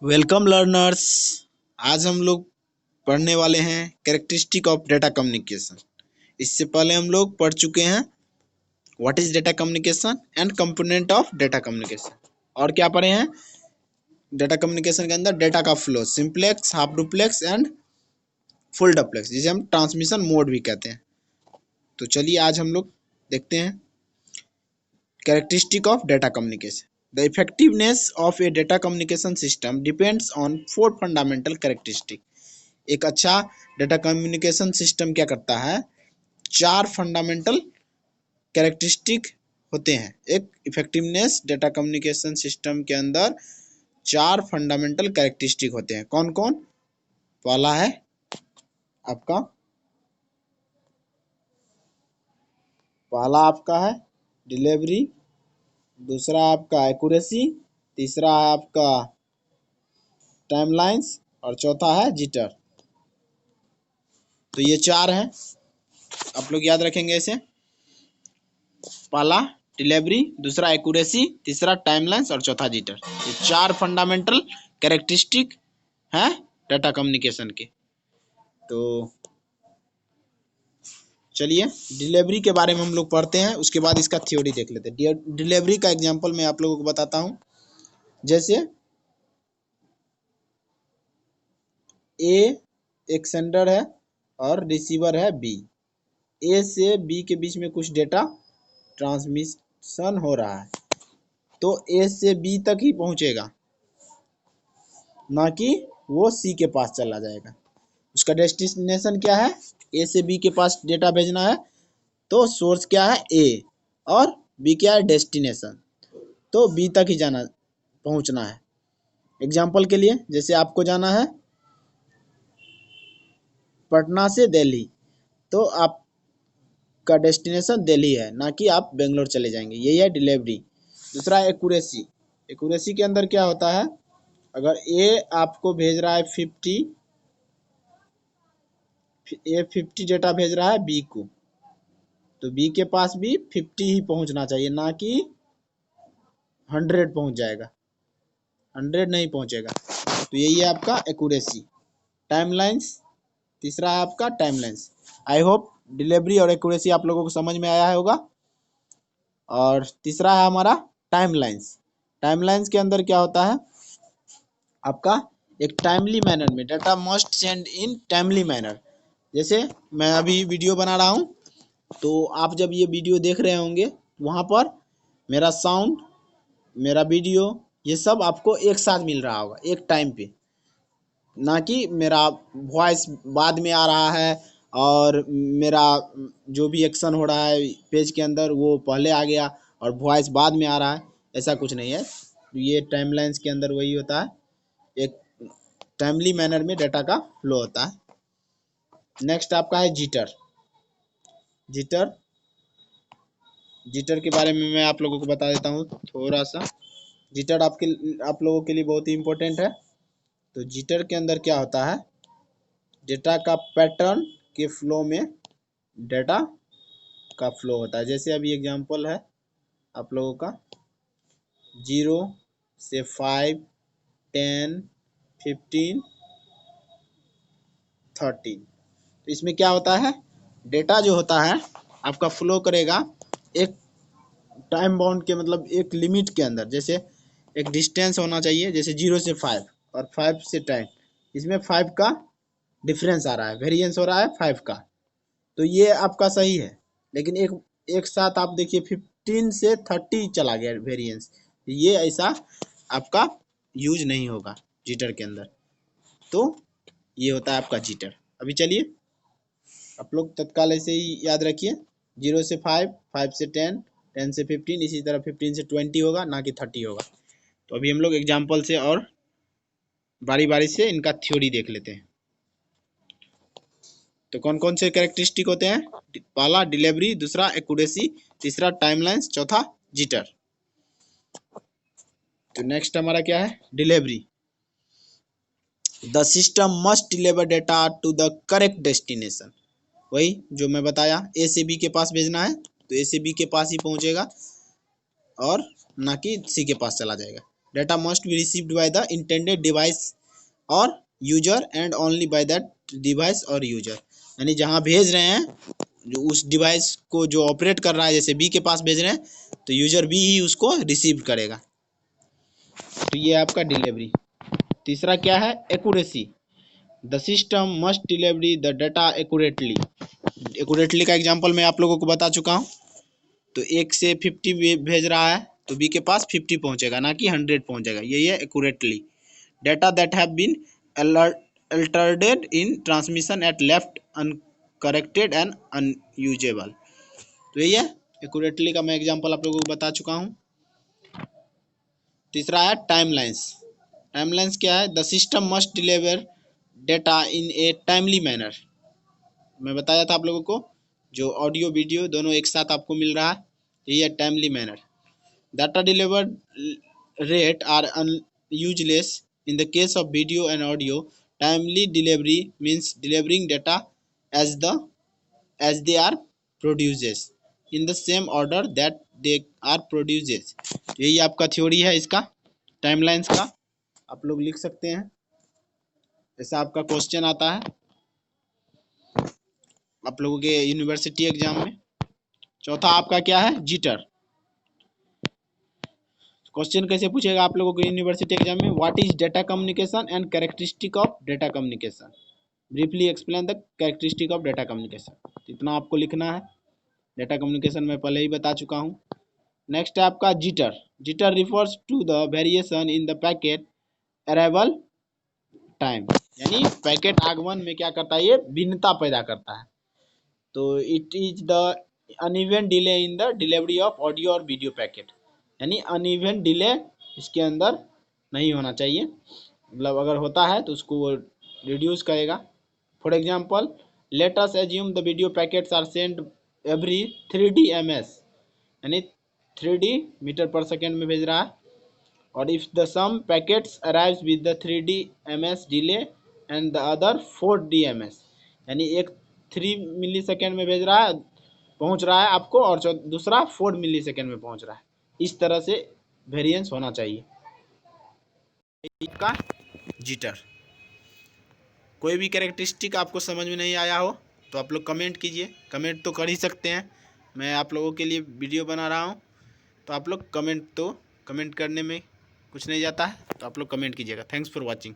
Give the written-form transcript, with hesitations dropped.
Welcome learners. आज हम लोग पढ़ने वाले हैं कैरेक्टरिस्टिक ऑफ डेटा कम्युनिकेशन। इससे पहले हम लोग पढ़ चुके हैं what is data communication and component of data communication. और क्या पढ़े हैं डेटा कम्युनिकेशन के अंदर? डेटा का flow, simplex, half duplex and full duplex, जिसे हम ट्रांसमिशन मोड भी कहते हैं। तो चलिए आज हम लोग देखते हैं characteristic of data communication. The effectiveness of a data communication system depends on four fundamental characteristics. एक अच्छा डेटा कम्युनिकेशन सिस्टम क्या करता है? चार फंडामेंटल कैरेक्टरिस्टिक होते हैं। एक इफेक्टिवनेस डेटा कम्युनिकेशन सिस्टम के अंदर चार फंडामेंटल कैरेक्टरिस्टिक होते हैं। कौन कौन? पहला है आपका डिलीवरी, दूसरा आपका एक्यूरेसी, तीसरा है आपका टाइमलाइंस और चौथा है जिटर। तो ये चार हैं, आप लोग याद रखेंगे इसे। पहला डिलीवरी, दूसरा एक्यूरेसी, तीसरा टाइमलाइंस और चौथा जिटर। ये चार फंडामेंटल कैरेक्टरिस्टिक हैं डाटा कम्युनिकेशन के। तो चलिए डिलीवरी के बारे में हम लोग पढ़ते हैं, उसके बाद इसका थ्योरी देख लेते हैं। डिलीवरी का एग्जांपल मैं आप लोगों को बताता हूँ। जैसे ए एक सेंडर है और रिसीवर है बी। ए से बी के बीच में कुछ डेटा ट्रांसमिशन हो रहा है, तो ए से बी तक ही पहुंचेगा, ना कि वो सी के पास चला जाएगा। उसका डेस्टिनेशन क्या है? ए से बी के पास डेटा भेजना है, तो सोर्स क्या है? ए, और बी क्या है? डेस्टिनेशन। तो बी तक ही पहुंचना है। एग्जाम्पल के लिए, जैसे आपको जाना है पटना से दिल्ली, तो आपका डेस्टिनेशन दिल्ली है, ना कि आप बेंगलोर चले जाएंगे। यही है डिलीवरी। दूसरा एक्यूरेसी। एक्यूरेसी के अंदर क्या होता है? अगर ए आपको भेज रहा है 50 डेटा भेज रहा है बी को, तो बी के पास भी 50 ही पहुंचना चाहिए, ना कि 100 पहुंच जाएगा, 100 नहीं पहुंचेगा। तो यही है आपका एक्यूरेसी। टाइमलाइंस, तीसरा है आपका टाइमलाइंस। आई होप डिलीवरी और एक्यूरेसी आप लोगों को समझ में आया होगा। और तीसरा है हमारा टाइमलाइंस। टाइमलाइंस के अंदर क्या होता है? आपका एक टाइमली मैनर में data must send in timely manner. जैसे मैं अभी वीडियो बना रहा हूँ, तो आप जब ये वीडियो देख रहे होंगे, वहाँ पर मेरा साउंड, मेरा वीडियो, ये सब आपको एक साथ मिल रहा होगा एक टाइम पे, ना कि मेरा वॉइस बाद में आ रहा है और मेरा जो भी एक्शन हो रहा है पेज के अंदर वो पहले आ गया और वॉइस बाद में आ रहा है। ऐसा कुछ नहीं है। ये टाइमलाइंस के अंदर वही होता है, एक टाइमली मैनर में डाटा का फ्लो होता है। नेक्स्ट आपका है जिटर। जिटर जिटर के बारे में मैं आप लोगों को बता देता हूँ थोड़ा सा। जिटर आप लोगों के लिए बहुत ही इम्पोर्टेंट है। तो जिटर के अंदर क्या होता है? डेटा का पैटर्न के फ्लो में डेटा का फ्लो होता है। जैसे अभी एग्जांपल है आप लोगों का 0 से 5, 10, 15, 13। तो इसमें क्या होता है? डेटा जो होता है आपका फ्लो करेगा एक टाइम बाउंड के, मतलब एक लिमिट के अंदर। जैसे एक डिस्टेंस होना चाहिए, जैसे 0 से 5 और 5 से 10, इसमें 5 का डिफरेंस आ रहा है, वेरिएंस हो रहा है 5 का, तो ये आपका सही है। लेकिन एक साथ आप देखिए 15 से 30 चला गया वेरिएंस, ये ऐसा आपका यूज नहीं होगा जीटर के अंदर। तो ये होता है आपका जीटर। अभी चलिए आप लोग तत्काल ऐसे ही याद रखिए, 0 से 5, 5 से 10, 10 से 15, इसी तरह 15 से 20 होगा, ना कि 30 होगा। तो अभी हम लोग एग्जाम्पल से और बारी बारी से इनका थ्योरी देख लेते हैं। तो कौन कौन से कैरेक्टरिस्टिक होते हैं? पहला डिलीवरी, दूसरा एक्यूरेसी, तीसरा टाइमलाइंस, चौथा जिटर। तो नेक्स्ट हमारा क्या है? Delivery. The system must deliver data to the correct destination. वही जो मैं बताया, ए से बी के पास भेजना है तो ए से बी के पास ही पहुंचेगा और ना कि सी के पास चला जाएगा। Data must be received by the intended device or user and only by that device or user। यानी जहाँ भेज रहे हैं जो उस डिवाइस को जो ऑपरेट कर रहा है, जैसे बी के पास भेज रहे हैं तो यूजर बी ही उसको रिसीव करेगा। तो ये आपका डिलीवरी। तीसरा क्या है? Accuracy. The system must delivery the data accurately. Accurately का एग्जांपल मैं आप लोगों को बता चुका हूँ। तो 1 से 50 भेज रहा है तो बी के पास 50 पहुंचेगा, ना कि 100 पहुंचेगा। यही है accurately. Data that have been altered in transmission at left uncorrected and unusable. तो यही है एक्यूरेटली का मैं एग्जांपल आप लोगों को बता चुका हूँ। तीसरा है टाइमलाइंस। टाइमलाइंस क्या है? The system must deliver data in A timely manner. मैं बताया था आप लोगों को, जो ऑडियो वीडियो दोनों एक साथ आपको मिल रहा है, यही है timely manner. Data delivered rate are useless in the case of video and audio. Timely delivery means delivering data as they are produced in the same order that they are produced। यही आपका theory है इसका, timelines का। आप लोग लिख सकते हैं, ऐसा आपका क्वेश्चन आता है आप लोगों के यूनिवर्सिटी एग्जाम में। चौथा आपका क्या है? जिटर। क्वेश्चन कैसे पूछेगा आप लोगों को यूनिवर्सिटी एग्जाम में? What is data communication and characteristic of data communication. Briefly explain the characteristic of data communication. इतना आपको लिखना है। डेटा कम्युनिकेशन मैं पहले ही बता चुका हूँ। नेक्स्ट है आपका jitter. Jitter refers to the variation in the packet arrival time. यानी पैकेट आगमन में क्या करता है? ये भिन्नता पैदा करता है। तो it is the uneven delay in the delivery of audio और वीडियो पैकेट। यानी अनइवन डिले इसके अंदर नहीं होना चाहिए, मतलब अगर होता है तो उसको वो रिड्यूस करेगा। For example, let us assume the video packets are send every 3D ms, यानी 3D मीटर पर सेकेंड में भेज रहा है। और if the some packets arrives with the 3D ms delay and the other 4D ms, यानी एक 3 मिली second में भेज रहा है, पहुंच रहा है आपको, और दूसरा 4 मिली सेकेंड में पहुंच रहा है। इस तरह से वेरिएंस होना चाहिए का जिटर। कोई भी कैरेक्टरिस्टिक आपको समझ में नहीं आया हो तो आप लोग कमेंट कीजिए। कमेंट तो कर ही सकते हैं, मैं आप लोगों के लिए वीडियो बना रहा हूँ, तो आप लोग कमेंट करने में कुछ नहीं जाता है, तो आप लोग कमेंट कीजिएगा। Thanks for watching.